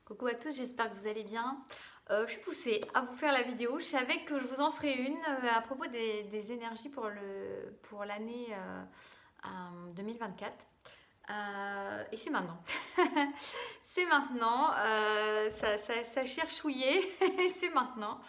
Coucou à tous, j'espère que vous allez bien. Je suis poussée à vous faire la vidéo. Je savais que je vous en ferai une à propos des énergies pour l'année 2024. Et c'est maintenant. C'est maintenant. Ça cherchouillait. C'est maintenant.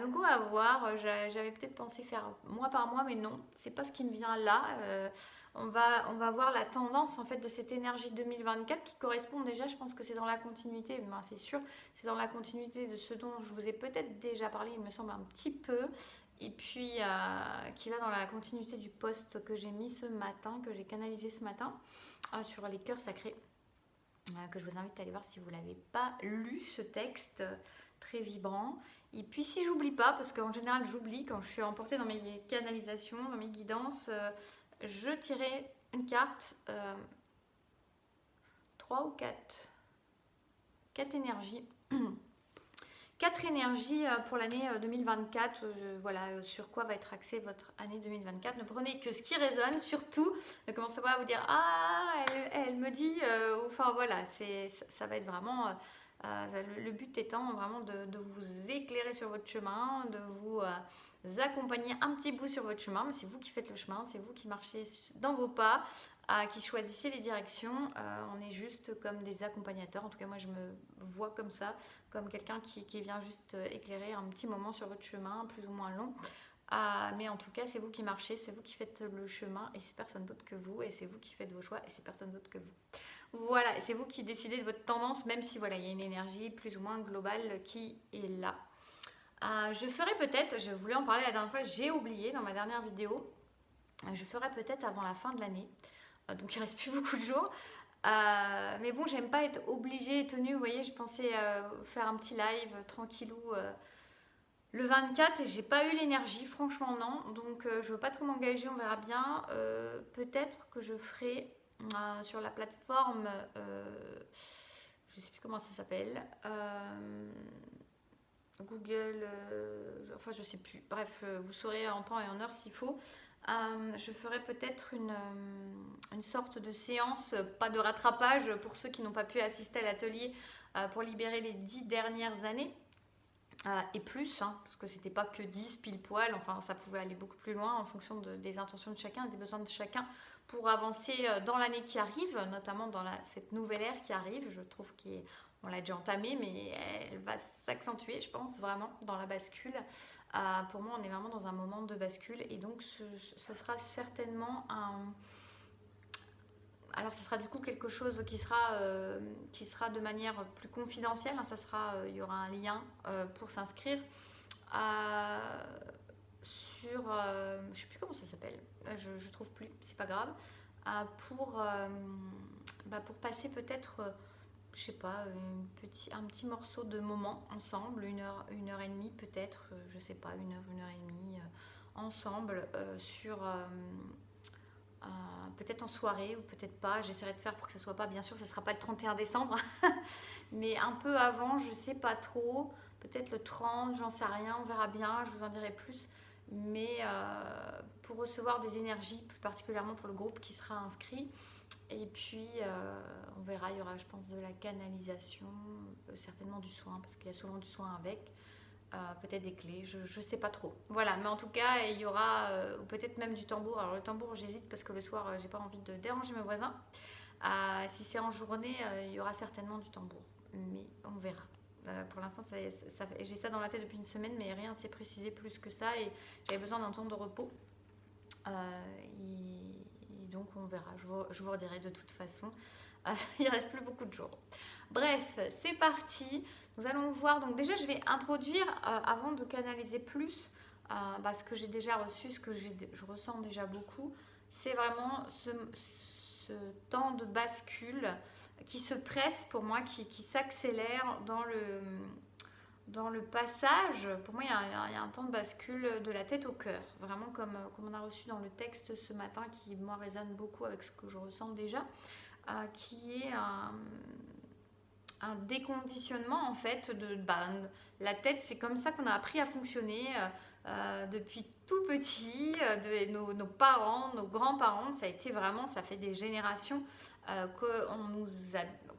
Donc on va voir. J'avais peut-être pensé faire mois par mois, mais non, c'est pas ce qui me vient là. On va voir la tendance en fait de cette énergie 2024 qui correspond déjà, je pense que c'est dans la continuité, ben, c'est sûr, c'est dans la continuité de ce dont je vous ai peut-être déjà parlé, il me semble un petit peu, et puis qui va dans la continuité du post que j'ai mis ce matin, que j'ai canalisé ce matin sur les cœurs sacrés, que je vous invite à aller voir si vous ne l'avez pas lu, ce texte très vibrant. Et puis si j'oublie pas, parce qu'en général j'oublie quand je suis emportée dans mes canalisations, dans mes guidances, je tirais une carte, 3 ou 4, 4 énergies. 4 énergies pour l'année 2024, voilà, sur quoi va être axée votre année 2024. Ne prenez que ce qui résonne, surtout. Ne commencez pas à vous dire ah, elle me dit, enfin voilà, ça va être vraiment. Le but étant vraiment de vous éclairer sur votre chemin, de vous accompagner un petit bout sur votre chemin. Mais c'est vous qui faites le chemin, c'est vous qui marchez dans vos pas, qui choisissez les directions. On est juste comme des accompagnateurs. En tout cas, moi, je me vois comme ça, comme quelqu'un qui vient juste éclairer un petit moment sur votre chemin, plus ou moins long. Mais en tout cas, c'est vous qui marchez, c'est vous qui faites le chemin et c'est personne d'autre que vous. Et c'est vous qui faites vos choix et c'est personne d'autre que vous. Voilà, c'est vous qui décidez de votre tendance, même si voilà, il y a une énergie plus ou moins globale qui est là. Je ferai peut-être, je voulais en parler la dernière fois, j'ai oublié dans ma dernière vidéo, je ferai peut-être avant la fin de l'année, donc il reste plus beaucoup de jours. Mais bon, j'aime pas être obligée et tenue, vous voyez, je pensais faire un petit live tranquillou le 24 et j'ai pas eu l'énergie, franchement non, donc je veux pas trop m'engager, on verra bien. Peut-être que je ferai sur la plateforme, je sais plus comment ça s'appelle, Google, enfin je sais plus, bref, vous saurez en temps et en heure s'il faut. Je ferai peut-être une sorte de séance, pas de rattrapage pour ceux qui n'ont pas pu assister à l'atelier pour libérer les 10 dernières années. Et plus, hein, parce que c'était pas que 10 pile poil, enfin ça pouvait aller beaucoup plus loin en fonction des intentions de chacun, des besoins de chacun pour avancer dans l'année qui arrive, notamment dans cette nouvelle ère qui arrive. Je trouve qu'on l'a déjà entamée, mais elle va s'accentuer, je pense, vraiment dans la bascule. Pour moi, on est vraiment dans un moment de bascule et donc ça sera certainement un. Alors, ce sera du coup quelque chose qui sera de manière plus confidentielle. Hein, il y aura un lien pour s'inscrire sur, je ne sais plus comment ça s'appelle. Je trouve plus, c'est pas grave. Pour passer peut-être, je sais pas, un petit morceau de moment ensemble, une heure et demie peut-être, je sais pas, une heure et demie ensemble sur peut-être en soirée ou peut-être pas. J'essaierai de faire pour que ça soit pas, bien sûr, ça sera pas le 31 décembre, mais un peu avant, je sais pas trop. Peut-être le 30, j'en sais rien, on verra bien, je vous en dirai plus. Mais pour recevoir des énergies, plus particulièrement pour le groupe qui sera inscrit. Et puis, on verra, il y aura, je pense, de la canalisation, certainement du soin, parce qu'il y a souvent du soin avec. Peut-être des clés, je ne sais pas trop. Voilà, mais en tout cas, il y aura peut-être même du tambour. Alors le tambour, j'hésite parce que le soir, j'ai pas envie de déranger mes voisins. Si c'est en journée, il y aura certainement du tambour, mais on verra. Pour l'instant, j'ai ça dans la tête depuis une semaine, mais rien ne s'est précisé plus que ça et j'avais besoin d'un temps de repos. Et donc on verra, je vous redirai de toute façon. Il reste plus beaucoup de jours. Bref, c'est parti. Nous allons voir. Donc déjà, je vais introduire, avant de canaliser plus, ce que j'ai déjà reçu, ce que je ressens déjà beaucoup. C'est vraiment ce temps de bascule qui se presse pour moi, qui s'accélère dans le passage. Pour moi, il y a un temps de bascule de la tête au cœur. Vraiment comme on a reçu dans le texte ce matin, qui, moi, résonne beaucoup avec ce que je ressens déjà. Qui est un déconditionnement en fait la tête, c'est comme ça qu'on a appris à fonctionner depuis tout petit, nos parents, nos grands-parents, ça a été vraiment, ça fait des générations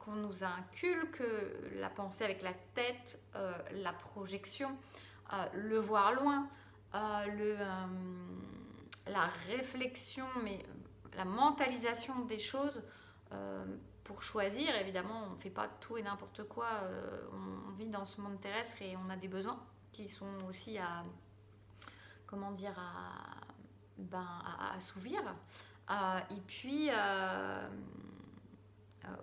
qu'on nous inculque la pensée avec la tête, la projection, le voir loin, la réflexion, mais la mentalisation des choses pour choisir. Évidemment, on ne fait pas tout et n'importe quoi. On vit dans ce monde terrestre et on a des besoins qui sont aussi comment dire, à assouvir. Et puis,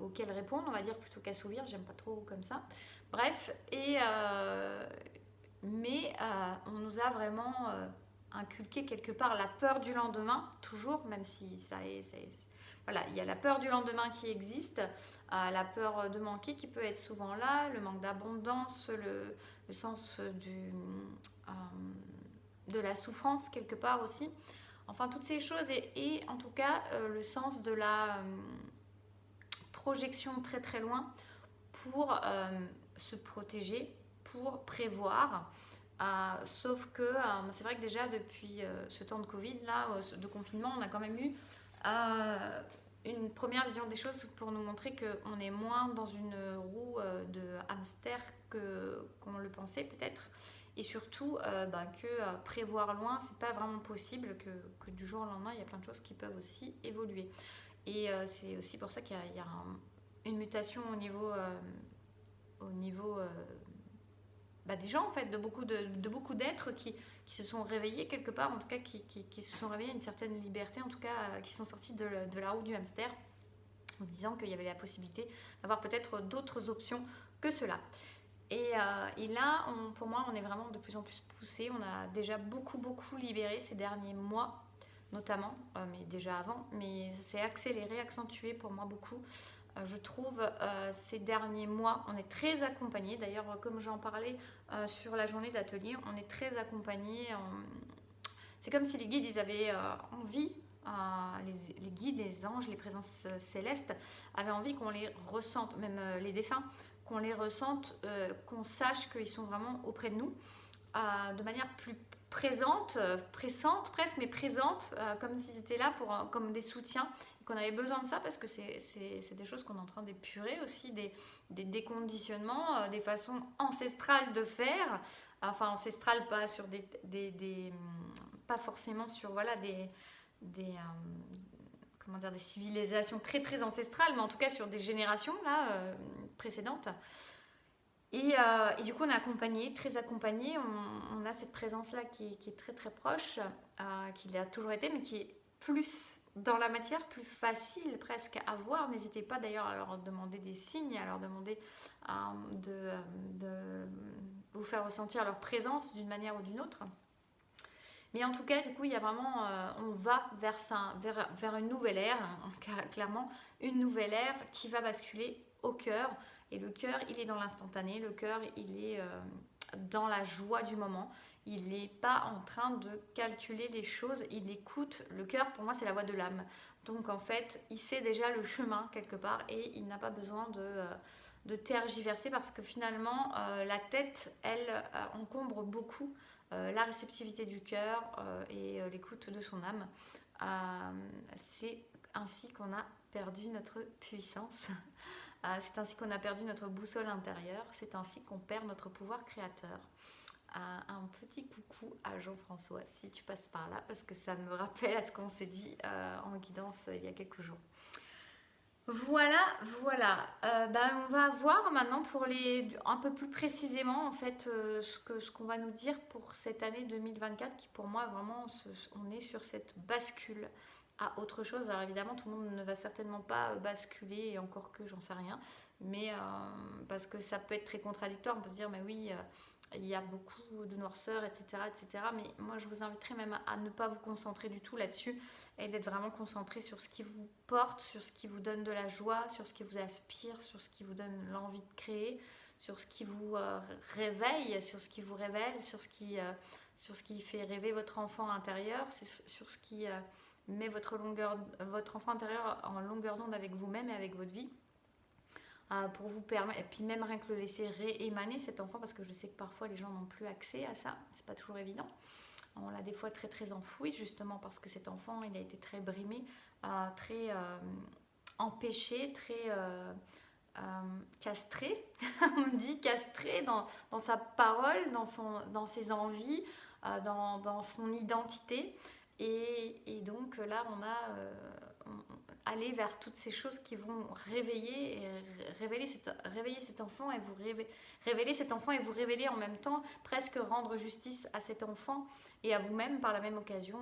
auxquels répondre, on va dire, plutôt qu'assouvir. J'aime pas trop comme ça. Bref, mais on nous a vraiment inculqué quelque part la peur du lendemain, toujours, même si voilà, il y a la peur du lendemain qui existe, la peur de manquer qui peut être souvent là, le manque d'abondance, le sens de la souffrance quelque part aussi. Enfin, toutes ces choses et en tout cas, le sens de la projection très très loin pour se protéger, pour prévoir. Sauf que c'est vrai que déjà depuis ce temps de Covid, là, de confinement, on a quand même eu une première vision des choses pour nous montrer qu'on est moins dans une roue de hamster qu'on le pensait peut-être. Et surtout que prévoir loin, c'est pas vraiment possible, que du jour au lendemain, il y a plein de choses qui peuvent aussi évoluer. Et c'est aussi pour ça qu'il y a une mutation au niveau des gens, en fait, de beaucoup d'êtres qui se sont réveillés quelque part, en tout cas qui se sont réveillés à une certaine liberté, en tout cas qui sont sortis de la roue du hamster, en disant qu'il y avait la possibilité d'avoir peut-être d'autres options que cela. Et là, pour moi, on est vraiment de plus en plus poussé. On a déjà beaucoup libéré ces derniers mois, notamment, mais déjà avant, mais ça s'est accéléré, accentué pour moi beaucoup. Je trouve ces derniers mois, on est très accompagnés. D'ailleurs, comme j'en parlais sur la journée d'atelier, on est très accompagnés. C'est comme si les guides, ils avaient envie, les guides, les anges, les présences célestes, avaient envie qu'on les ressente, même les défunts, qu'on les ressente, qu'on sache qu'ils sont vraiment auprès de nous, de manière plus présente, pressante presque, mais présente, comme s'ils étaient là comme des soutiens, et qu'on avait besoin de ça parce que c'est des choses qu'on est en train d'épurer aussi, des déconditionnements, des façons ancestrales de faire, enfin ancestrales pas sur pas forcément sur voilà des comment dire, des civilisations très très ancestrales, mais en tout cas sur des générations là précédentes. Et du coup, on est accompagné, très accompagné. On a cette présence-là qui est très très proche, qui a toujours été, mais qui est plus dans la matière, plus facile presque à voir. N'hésitez pas d'ailleurs à leur demander des signes, à leur demander de vous faire ressentir leur présence d'une manière ou d'une autre. Mais en tout cas, du coup, il y a vraiment, on va vers une nouvelle ère, clairement, une nouvelle ère qui va basculer au cœur. Et le cœur, il est dans l'instantané, le cœur, il est dans la joie du moment. Il n'est pas en train de calculer les choses, il écoute. Le cœur, pour moi, c'est la voix de l'âme. Donc, en fait, il sait déjà le chemin quelque part et il n'a pas besoin de tergiverser parce que finalement, la tête, elle, encombre beaucoup la réceptivité du cœur et l'écoute de son âme. C'est ainsi qu'on a perdu notre puissance. C'est ainsi qu'on a perdu notre boussole intérieure. C'est ainsi qu'on perd notre pouvoir créateur. Un petit coucou à Jean-François, si tu passes par là, parce que ça me rappelle à ce qu'on s'est dit en guidance il y a quelques jours. Voilà. On va voir maintenant pour un peu plus précisément en fait ce qu'on va nous dire pour cette année 2024 qui pour moi vraiment on est sur cette bascule à autre chose. Alors évidemment tout le monde ne va certainement pas basculer et encore que j'en sais rien, mais parce que ça peut être très contradictoire. On peut se dire mais oui il y a beaucoup de noirceur, etc. Mais moi, je vous inviterai même à ne pas vous concentrer du tout là-dessus et d'être vraiment concentré sur ce qui vous porte, sur ce qui vous donne de la joie, sur ce qui vous aspire, sur ce qui vous donne l'envie de créer, sur ce qui vous réveille, sur ce qui vous révèle, sur ce qui fait rêver votre enfant intérieur, sur ce qui met votre enfant intérieur en longueur d'onde avec vous-même et avec votre vie. Pour vous permettre, et puis même rien que le laisser réémaner cet enfant, parce que je sais que parfois les gens n'ont plus accès à ça, c'est pas toujours évident. On l'a des fois très très enfoui, justement parce que cet enfant il a été très brimé, très empêché, très castré, on dit castré dans sa parole, dans ses envies, dans son identité. Et donc là, on a aller vers toutes ces choses qui vont réveiller cet enfant et révéler cet enfant et vous révéler en même temps, presque rendre justice à cet enfant et à vous-même par la même occasion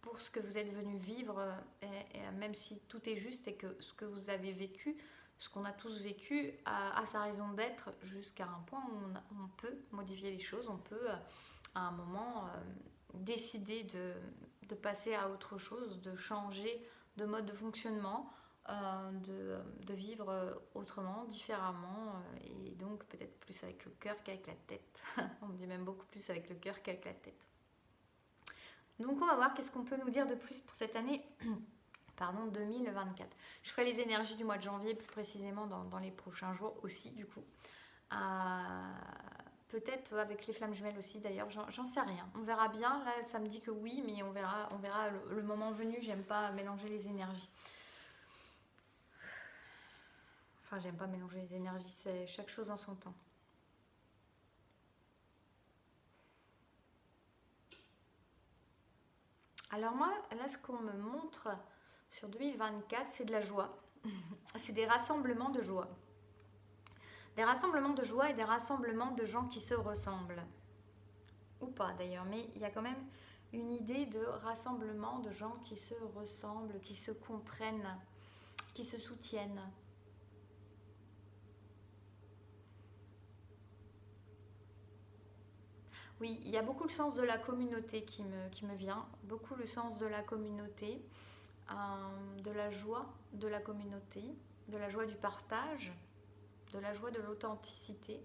pour ce que vous êtes venu vivre, et même si tout est juste et que ce que vous avez vécu, ce qu'on a tous vécu, a sa raison d'être jusqu'à un point où on peut modifier les choses, on peut à un moment décider de passer à autre chose, de changer de mode de fonctionnement, de vivre autrement, différemment, et donc peut-être plus avec le cœur qu'avec la tête. On dit même beaucoup plus avec le cœur qu'avec la tête. Donc on va voir qu'est-ce qu'on peut nous dire de plus pour cette année pardon, 2024. Je ferai les énergies du mois de janvier plus précisément dans les prochains jours aussi du coup. Peut-être avec les flammes jumelles aussi d'ailleurs, j'en sais rien. On verra bien, là ça me dit que oui, mais on verra le moment venu, j'aime pas mélanger les énergies. Enfin, j'aime pas mélanger les énergies, c'est chaque chose en son temps. Alors moi, là ce qu'on me montre sur 2024, c'est de la joie. C'est des rassemblements de joie. Des rassemblements de joie et des rassemblements de gens qui se ressemblent. Ou pas d'ailleurs, mais il y a quand même une idée de rassemblement de gens qui se ressemblent, qui se comprennent, qui se soutiennent. Oui, il y a beaucoup le sens de la communauté qui me vient, beaucoup le sens de la communauté, de la joie de la communauté, de la joie du partage, de la joie de l'authenticité.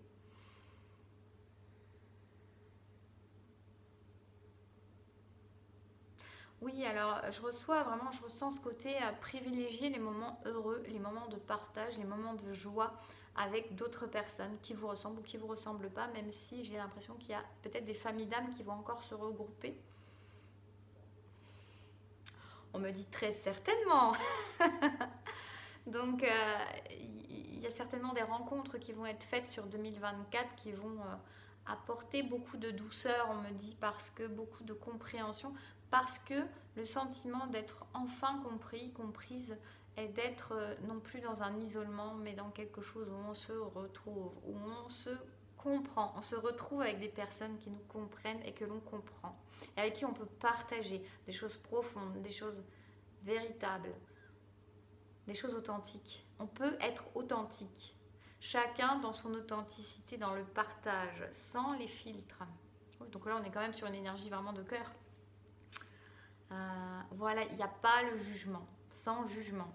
Oui, alors je ressens ce côté à privilégier les moments heureux, les moments de partage, les moments de joie avec d'autres personnes qui vous ressemblent ou qui ne vous ressemblent pas, même si j'ai l'impression qu'il y a peut-être des familles d'âmes qui vont encore se regrouper. On me dit très certainement. Donc il y a certainement des rencontres qui vont être faites sur 2024 qui vont apporter beaucoup de douceur, on me dit, parce que beaucoup de compréhension, parce que le sentiment d'être enfin compris, comprise, et d'être non plus dans un isolement, mais dans quelque chose où on se retrouve, où on se comprend, on se retrouve avec des personnes qui nous comprennent et que l'on comprend, et avec qui on peut partager des choses profondes, des choses véritables, des choses authentiques. On peut être authentique, chacun dans son authenticité, dans le partage, sans les filtres. Donc là, on est quand même sur une énergie vraiment de cœur. Voilà, il n'y a pas le jugement, sans jugement.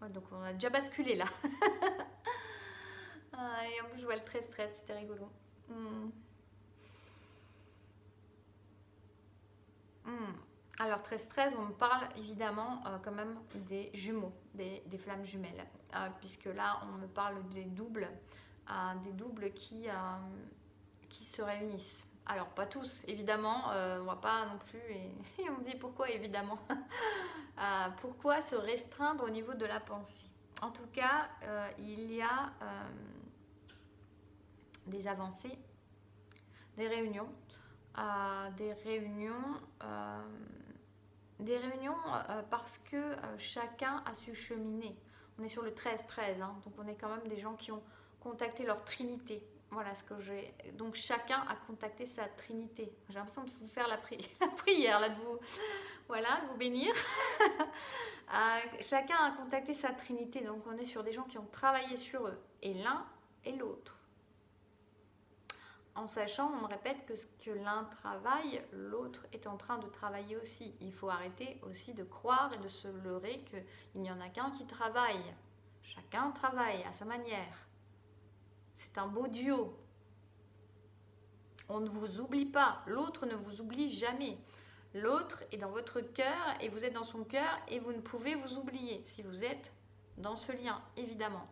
Ouais, donc on a déjà basculé là. Et en plus, je vois le 13-13, c'était rigolo. Alors 13-13, on me parle évidemment quand même des jumeaux, des flammes jumelles, puisque là on me parle des doubles qui se réunissent. Alors pas tous, évidemment, on va pas non plus, et on me dit pourquoi évidemment. Pourquoi se restreindre au niveau de la pensée? En tout cas, il y a des avancées, des réunions, parce que chacun a su cheminer. On est sur le 13-13, hein, donc on est quand même des gens qui ont contacté leur trinité. Voilà ce que j'ai. Donc chacun a contacté sa trinité. J'ai l'impression de vous faire la prière, là, de vous bénir. Chacun a contacté sa trinité. Donc on est sur des gens qui ont travaillé sur eux, et l'un et l'autre. En sachant, on me répète que ce que l'un travaille, l'autre est en train de travailler aussi. Il faut arrêter aussi de croire et de se leurrer qu'il n'y en a qu'un qui travaille. Chacun travaille à sa manière. C'est un beau duo. On ne vous oublie pas. L'autre ne vous oublie jamais. L'autre est dans votre cœur et vous êtes dans son cœur et vous ne pouvez vous oublier si vous êtes dans ce lien, évidemment.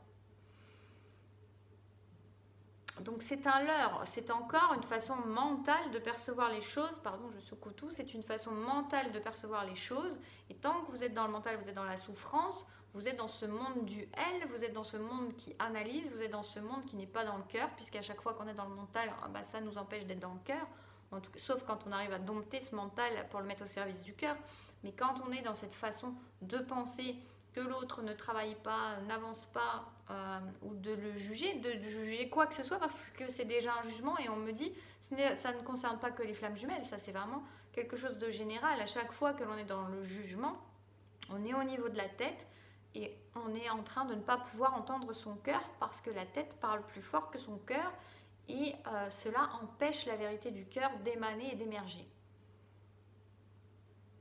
Donc c'est un leurre, c'est encore une façon mentale de percevoir les choses, pardon je secoue tout, c'est une façon mentale de percevoir les choses, et tant que vous êtes dans le mental, vous êtes dans la souffrance, vous êtes dans ce monde du elle, vous êtes dans ce monde qui analyse, vous êtes dans ce monde qui n'est pas dans le cœur, puisqu'à chaque fois qu'on est dans le mental, ça nous empêche d'être dans le cœur, sauf quand on arrive à dompter ce mental pour le mettre au service du cœur. Mais quand on est dans cette façon de penser que l'autre ne travaille pas, n'avance pas, ou de le juger, de juger quoi que ce soit, parce que c'est déjà un jugement, et on me dit, ça ne concerne pas que les flammes jumelles, ça c'est vraiment quelque chose de général. À chaque fois que l'on est dans le jugement, on est au niveau de la tête, et on est en train de ne pas pouvoir entendre son cœur, parce que la tête parle plus fort que son cœur, et cela empêche la vérité du cœur d'émaner et d'émerger.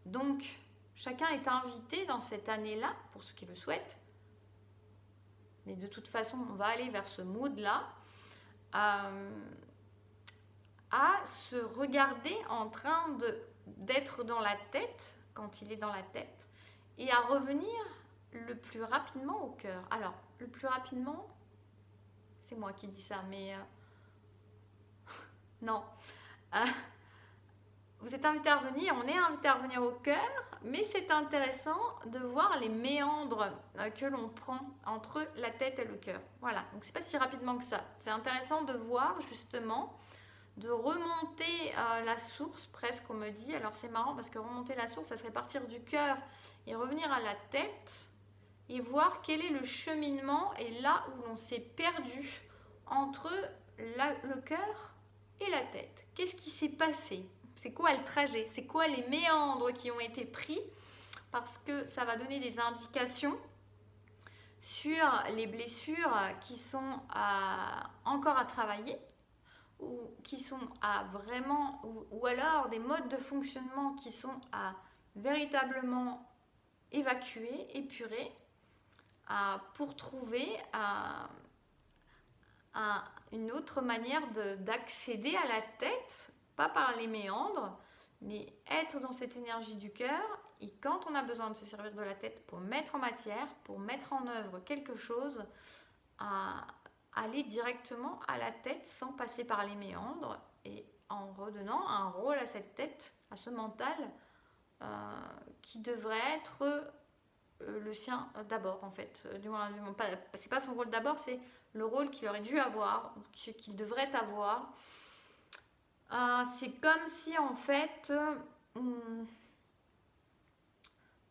Donc, chacun est invité dans cette année-là, pour ceux qui le souhaitent, mais de toute façon, on va aller vers ce mood-là, à se regarder en train d'être dans la tête, quand il est dans la tête, et à revenir le plus rapidement au cœur. Alors, le plus rapidement, c'est moi qui dis ça, mais non. Vous êtes invité à revenir, on est invité à revenir au cœur, mais c'est intéressant de voir les méandres que l'on prend entre la tête et le cœur. Voilà, donc c'est pas si rapidement que ça. C'est intéressant de voir justement, de remonter la source, presque on me dit. Alors c'est marrant parce que remonter la source, ça serait partir du cœur et revenir à la tête et voir quel est le cheminement et là où l'on s'est perdu entre le cœur et la tête. Qu'est-ce qui s'est passé ? C'est quoi le trajet? C'est quoi les méandres qui ont été pris? Parce que ça va donner des indications sur les blessures qui sont encore à travailler, ou qui sont à vraiment, ou alors des modes de fonctionnement qui sont à véritablement évacuer, épurer, pour trouver une autre manière d'accéder à la tête, pas par les méandres, mais être dans cette énergie du cœur. Et quand on a besoin de se servir de la tête pour mettre en matière, pour mettre en œuvre quelque chose, aller directement à la tête sans passer par les méandres, et en redonnant un rôle à cette tête, à ce mental, qui devrait être le sien d'abord, en fait. C'est pas son rôle d'abord, c'est le rôle qu'il aurait dû avoir, qu'il devrait avoir. C'est comme si en fait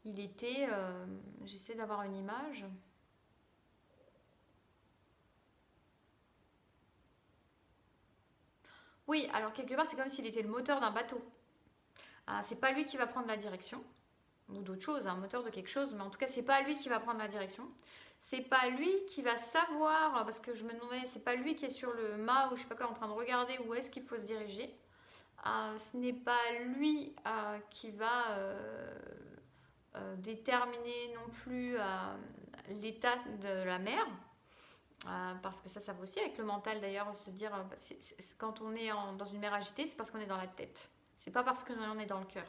il était, j'essaie d'avoir une image. Oui, alors quelque part c'est comme s'il était le moteur d'un bateau. C'est pas lui qui va prendre la direction, ou d'autre chose, un moteur de quelque chose, mais en tout cas c'est pas lui qui va prendre la direction. C'est pas lui qui va savoir, parce que je me demandais, c'est pas lui qui est sur le mât ou je sais pas quoi en train de regarder où est-ce qu'il faut se diriger. Ce n'est pas lui qui va déterminer non plus l'état de la mer, parce que ça va aussi avec le mental d'ailleurs, se dire quand on est dans une mer agitée, c'est parce qu'on est dans la tête, c'est pas parce qu'on est dans le cœur.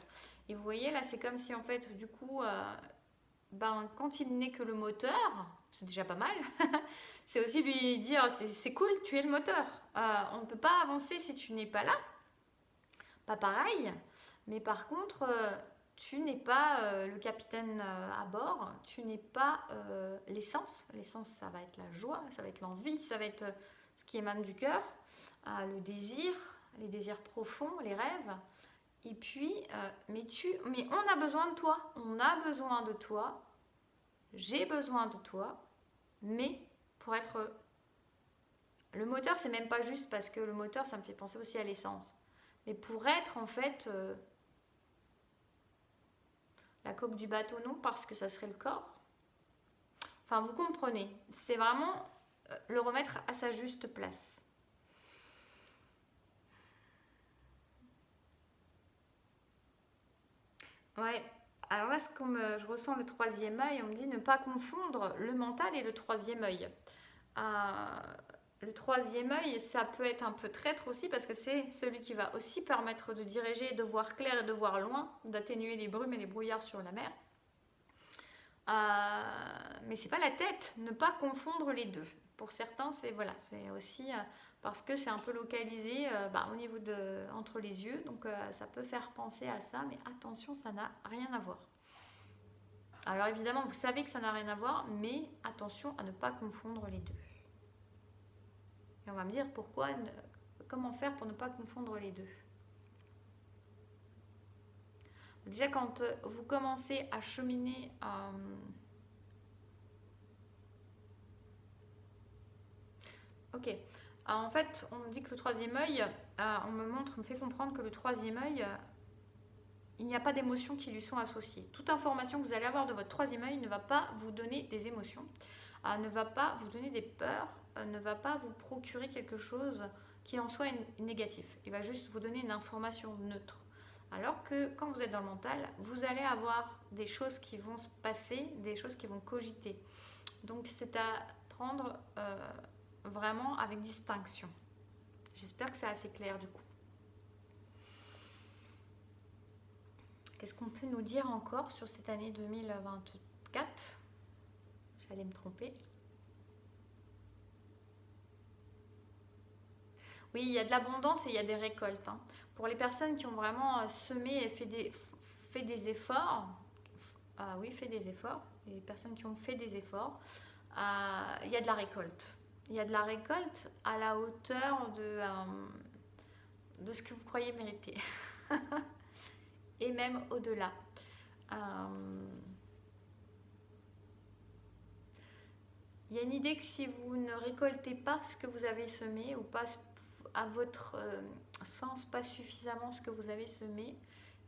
Et vous voyez là, c'est comme si en fait du coup quand il n'est que le moteur, c'est déjà pas mal. C'est aussi lui dire c'est cool, tu es le moteur, on ne peut pas avancer si tu n'es pas là. Pas pareil, mais par contre, tu n'es pas le capitaine à bord, tu n'es pas l'essence. L'essence, ça va être la joie, ça va être l'envie, ça va être ce qui émane du cœur, le désir, les désirs profonds, les rêves. Et puis, mais on a besoin de toi, on a besoin de toi, j'ai besoin de toi, mais pour être... Le moteur, c'est même pas juste parce que le moteur, ça me fait penser aussi à l'essence. Mais pour être en fait la coque du bateau, non, parce que ça serait le corps. Enfin, vous comprenez. C'est vraiment le remettre à sa juste place. Ouais. Alors là, je ressens le troisième œil, on me dit ne pas confondre le mental et le troisième œil. Le troisième œil, ça peut être un peu traître aussi parce que c'est celui qui va aussi permettre de diriger, de voir clair et de voir loin, d'atténuer les brumes et les brouillards sur la mer. Mais c'est pas la tête, ne pas confondre les deux. Pour certains, c'est aussi parce que c'est un peu localisé au niveau entre les yeux, donc ça peut faire penser à ça, mais attention, ça n'a rien à voir. Alors évidemment, vous savez que ça n'a rien à voir, mais attention à ne pas confondre les deux. Et on va me dire pourquoi, comment faire pour ne pas confondre les deux. Déjà, quand vous commencez à cheminer ok. Alors, en fait, on me dit que le troisième œil, on me fait comprendre que le troisième œil, il n'y a pas d'émotions qui lui sont associées. Toute information que vous allez avoir de votre troisième œil ne va pas vous donner des émotions, ne va pas vous donner des peurs, ne va pas vous procurer quelque chose qui en soit négatif. Il va juste vous donner une information neutre. Alors que quand vous êtes dans le mental, vous allez avoir des choses qui vont se passer, des choses qui vont cogiter. Donc c'est à prendre vraiment avec distinction. J'espère que c'est assez clair du coup. Qu'est-ce qu'on peut nous dire encore sur cette année 2024 ? J'allais me tromper. Oui, il y a de l'abondance et il y a des récoltes. Hein. Pour les personnes qui ont vraiment semé et fait des efforts, fait des efforts, les personnes qui ont fait des efforts, il y a de la récolte. Il y a de la récolte à la hauteur de ce que vous croyez mériter. Et même au-delà. Il y a une idée que si vous ne récoltez pas ce que vous avez semé, ou pas à votre sens, pas suffisamment ce que vous avez semé,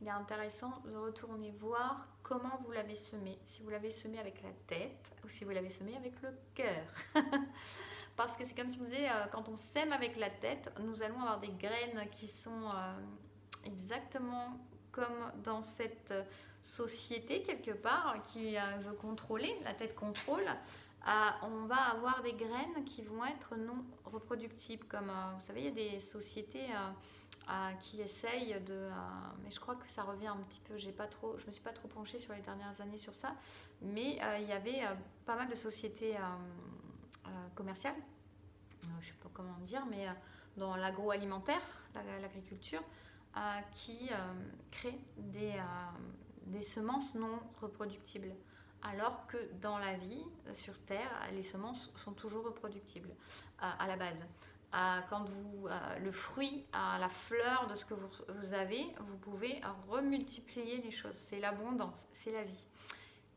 il est intéressant de retourner voir comment vous l'avez semé. Si vous l'avez semé avec la tête ou si vous l'avez semé avec le cœur. Parce que c'est comme si vous disiez, quand on sème avec la tête, nous allons avoir des graines qui sont exactement comme dans cette société quelque part qui veut contrôler, la tête contrôle. On va avoir des graines qui vont être non reproductibles. Comme vous savez, il y a des sociétés qui essayent de... mais je crois que ça revient un petit peu, je ne me suis pas trop penchée sur les dernières années sur ça, mais il y avait pas mal de sociétés commerciales, je ne sais pas comment dire, mais dans l'agroalimentaire, l'agriculture, qui créent des semences non reproductibles. Alors que dans la vie, sur Terre, les semences sont toujours reproductibles à la base. Quand le fruit, la fleur de ce que vous avez, vous pouvez remultiplier les choses. C'est l'abondance, c'est la vie.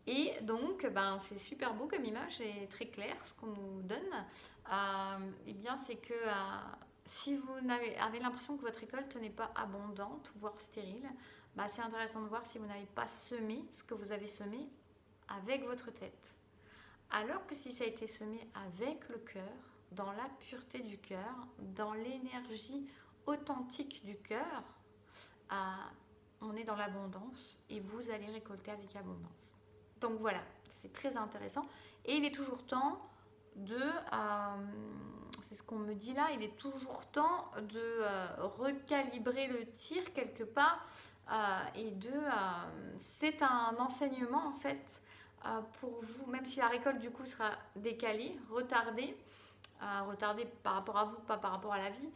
Et donc, c'est super beau comme image et très clair ce qu'on nous donne. Bien, c'est que si vous avez l'impression que votre récolte n'est pas abondante, voire stérile, c'est intéressant de voir si vous n'avez pas semé ce que vous avez semé avec votre tête. Alors que si ça a été semé avec le cœur, dans la pureté du cœur, dans l'énergie authentique du cœur, on est dans l'abondance et vous allez récolter avec abondance. Donc voilà, c'est très intéressant. Et il est toujours temps c'est ce qu'on me dit là, il est toujours temps de recalibrer le tir quelque part c'est un enseignement en fait pour vous, même si la récolte du coup sera décalée, retardée par rapport à vous, pas par rapport à la vie,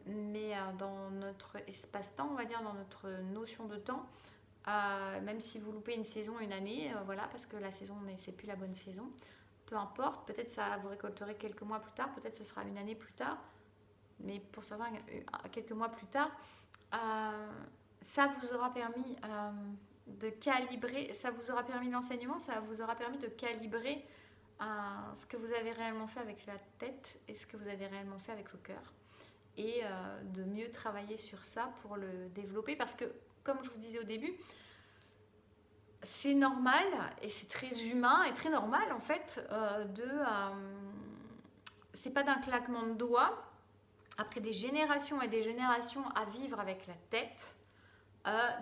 mais dans notre espace-temps, on va dire, dans notre notion de temps, même si vous loupez une saison, une année, voilà, parce que la saison, c'est plus la bonne saison, peu importe, peut-être ça vous récolterez quelques mois plus tard, peut-être ça sera une année plus tard, mais pour certains, quelques mois plus tard, ça vous aura permis de calibrer, ça vous aura permis l'enseignement, ça vous aura permis de calibrer ce que vous avez réellement fait avec la tête et ce que vous avez réellement fait avec le cœur. Et de mieux travailler sur ça pour le développer. Parce que, comme je vous disais au début, c'est normal et c'est très humain et très normal en fait c'est pas d'un claquement de doigts, après des générations et des générations à vivre avec la tête,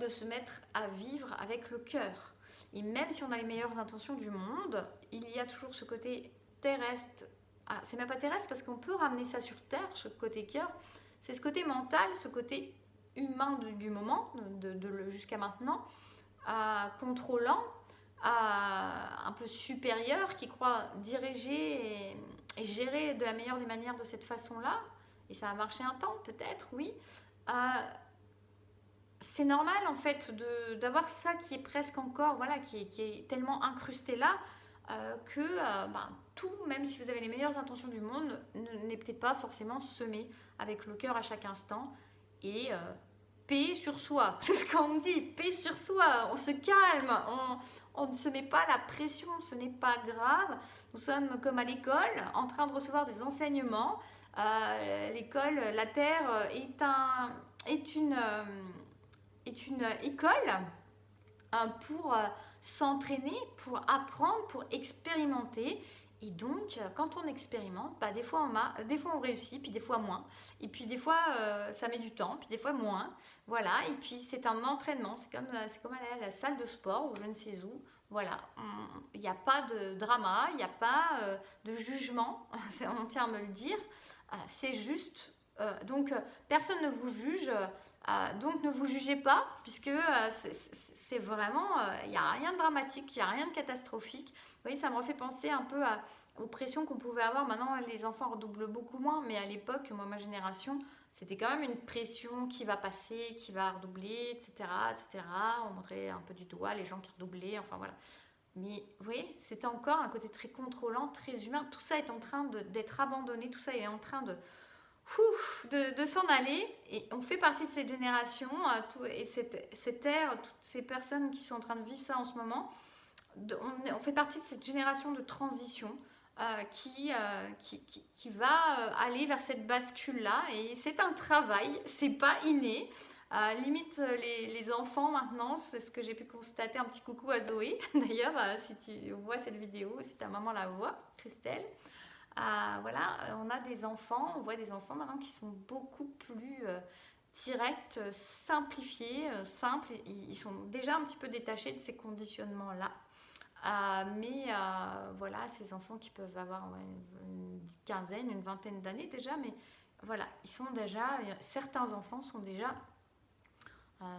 de se mettre à vivre avec le cœur. Et même si on a les meilleures intentions du monde, il y a toujours ce côté terrestre. C'est même pas terrestre parce qu'on peut ramener ça sur terre, ce côté cœur. C'est ce côté mental, ce côté humain du moment, jusqu'à maintenant, contrôlant, un peu supérieur, qui croit diriger et gérer de la meilleure des manières de cette façon-là. Et ça a marché un temps, peut-être, oui. c'est normal en fait d'avoir ça qui est presque encore, voilà, qui est tellement incrusté là que tout, même si vous avez les meilleures intentions du monde, n'est peut-être pas forcément semé avec le cœur à chaque instant. Et paix sur soi, c'est ce qu'on dit, paix sur soi, on se calme, on ne se met pas la pression, ce n'est pas grave. Nous sommes comme à l'école, en train de recevoir des enseignements. L'école, la Terre est une école pour s'entraîner, pour apprendre, pour expérimenter. Et donc, quand on expérimente, des fois on réussit, puis des fois moins. Et puis des fois, ça met du temps, puis des fois moins. Voilà, et puis c'est un entraînement. C'est comme aller à la salle de sport ou je ne sais où. Voilà, il n'y a pas de drama, il n'y a pas de jugement, on tient à me le dire. C'est juste. Donc, personne ne vous juge. Donc ne vous jugez pas, puisque c'est vraiment, il n'y a rien de dramatique, il n'y a rien de catastrophique. Vous voyez, ça me refait penser un peu aux pressions qu'on pouvait avoir. Maintenant, les enfants redoublent beaucoup moins, mais à l'époque, moi, ma génération, c'était quand même une pression qui va passer, qui va redoubler, etc., etc. On montrait un peu du doigt les gens qui redoublaient, enfin voilà. Mais vous voyez, c'était encore un côté très contrôlant, très humain. Tout ça est en train d'être abandonné, tout ça est en train de s'en aller. Et on fait partie de cette génération et cette ère, toutes ces personnes qui sont en train de vivre ça en ce moment, on fait partie de cette génération de transition qui va aller vers cette bascule-là. Et c'est un travail, c'est pas inné. Limite les enfants maintenant, c'est ce que j'ai pu constater. Un petit coucou à Zoé d'ailleurs, si tu vois cette vidéo, si ta maman la voit, Christelle. Voilà, on a des enfants, on voit des enfants maintenant qui sont beaucoup plus directs, simplifiés, simples. Ils sont déjà un petit peu détachés de ces conditionnements-là. Mais voilà, ces enfants qui peuvent avoir une quinzaine, une vingtaine d'années déjà, mais voilà, certains enfants sont déjà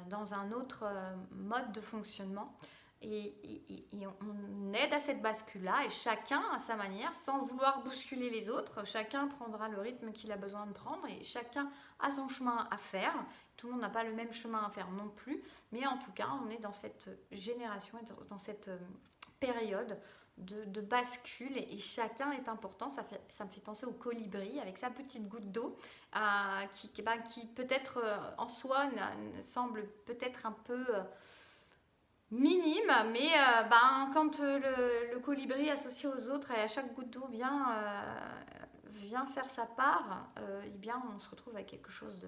dans un autre mode de fonctionnement. Et on aide à cette bascule-là, et chacun à sa manière, sans vouloir bousculer les autres, chacun prendra le rythme qu'il a besoin de prendre, et chacun a son chemin à faire. Tout le monde n'a pas le même chemin à faire non plus, mais en tout cas, on est dans cette génération, dans cette période de bascule, et chacun est important. Ça me fait penser au colibri avec sa petite goutte d'eau qui peut-être en soi semble peut-être un peu minime, mais quand le colibri associé aux autres et à chaque goutte d'eau vient faire sa part, eh bien on se retrouve avec quelque chose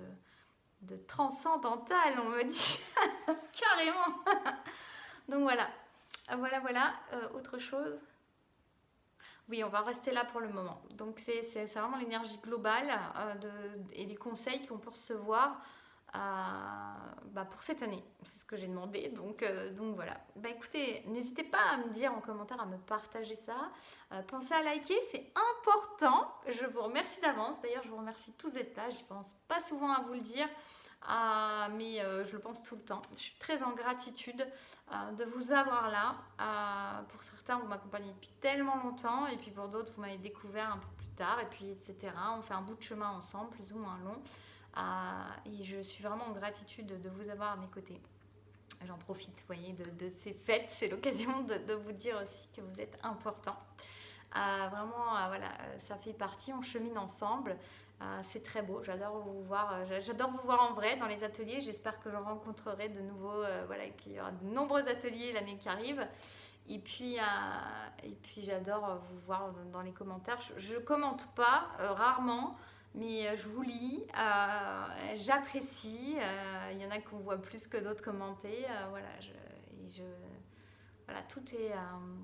de transcendantal, on me dit. Carrément. Donc voilà. Autre chose. Oui, on va rester là pour le moment. Donc c'est vraiment l'énergie globale et les conseils qu'on peut recevoir pour cette année. C'est ce que j'ai demandé. Donc voilà. Écoutez, n'hésitez pas à me dire en commentaire, à me partager ça. Pensez à liker, c'est important. Je vous remercie d'avance. D'ailleurs, je vous remercie tous d'être là. Je pense pas souvent à vous le dire. Mais je le pense tout le temps. Je suis très en gratitude de vous avoir là. Pour certains, vous m'accompagnez depuis tellement longtemps, et puis pour d'autres, vous m'avez découvert un peu plus tard, et puis etc. On fait un bout de chemin ensemble, plus ou moins long. Et je suis vraiment en gratitude de vous avoir à mes côtés. J'en profite, vous voyez, de ces fêtes. C'est l'occasion de vous dire aussi que vous êtes important. Vraiment, voilà, ça fait partie, on chemine ensemble. C'est très beau, j'adore vous voir en vrai dans les ateliers. J'espère que j'en rencontrerai de nouveau, qu'il y aura de nombreux ateliers l'année qui arrive. Et puis j'adore vous voir dans les commentaires. Je commente pas, rarement, mais je vous lis, j'apprécie. Il y en a qu'on voit plus que d'autres commenter. Voilà, tout est.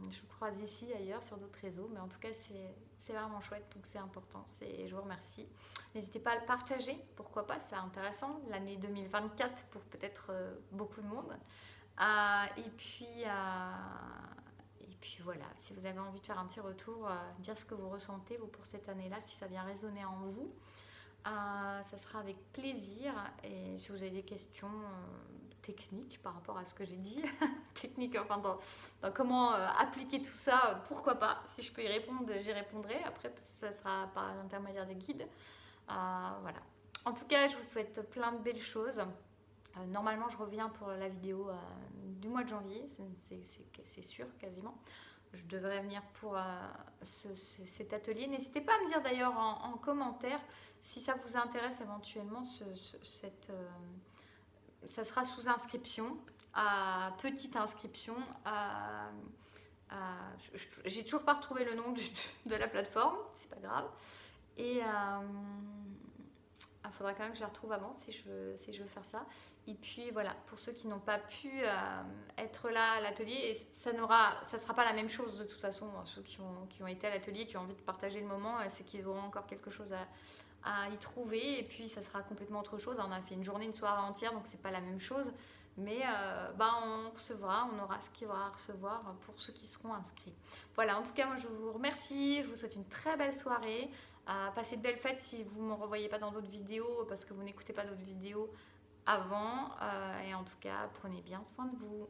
Je vous croise ici, ailleurs, sur d'autres réseaux, mais en tout cas, c'est vraiment chouette, donc c'est important. Je vous remercie. N'hésitez pas à le partager, pourquoi pas, c'est intéressant. L'année 2024 pour peut-être beaucoup de monde. Et puis voilà, si vous avez envie de faire un petit retour, dire ce que vous ressentez, vous, pour cette année-là, si ça vient résonner en vous, ça sera avec plaisir. Et si vous avez des questions techniques par rapport à ce que j'ai dit, techniques, enfin dans comment appliquer tout ça, pourquoi pas, si je peux y répondre, j'y répondrai. Après, ça sera par l'intermédiaire des guides. Voilà. En tout cas, je vous souhaite plein de belles choses. Normalement, je reviens pour la vidéo du mois de janvier, c'est sûr, quasiment. Je devrais venir pour cet atelier. N'hésitez pas à me dire d'ailleurs en commentaire si ça vous intéresse éventuellement. Ça sera sous inscription, petite inscription. J'ai toujours pas retrouvé le nom de la plateforme, c'est pas grave. Et il faudra quand même que je la retrouve avant si je veux faire ça. Et puis voilà, pour ceux qui n'ont pas pu être là à l'atelier, ça sera pas la même chose de toute façon. Ceux qui ont été à l'atelier, qui ont envie de partager le moment, c'est qu'ils auront encore quelque chose à y trouver. Et puis ça sera complètement autre chose. On a fait une journée, une soirée entière, donc c'est pas la même chose. Mais on aura ce qu'il y aura à recevoir pour ceux qui seront inscrits. Voilà, en tout cas, moi je vous remercie. Je vous souhaite une très belle soirée. Passez de belles fêtes si vous ne me revoyez pas dans d'autres vidéos parce que vous n'écoutez pas d'autres vidéos avant. Et en tout cas, prenez bien soin de vous.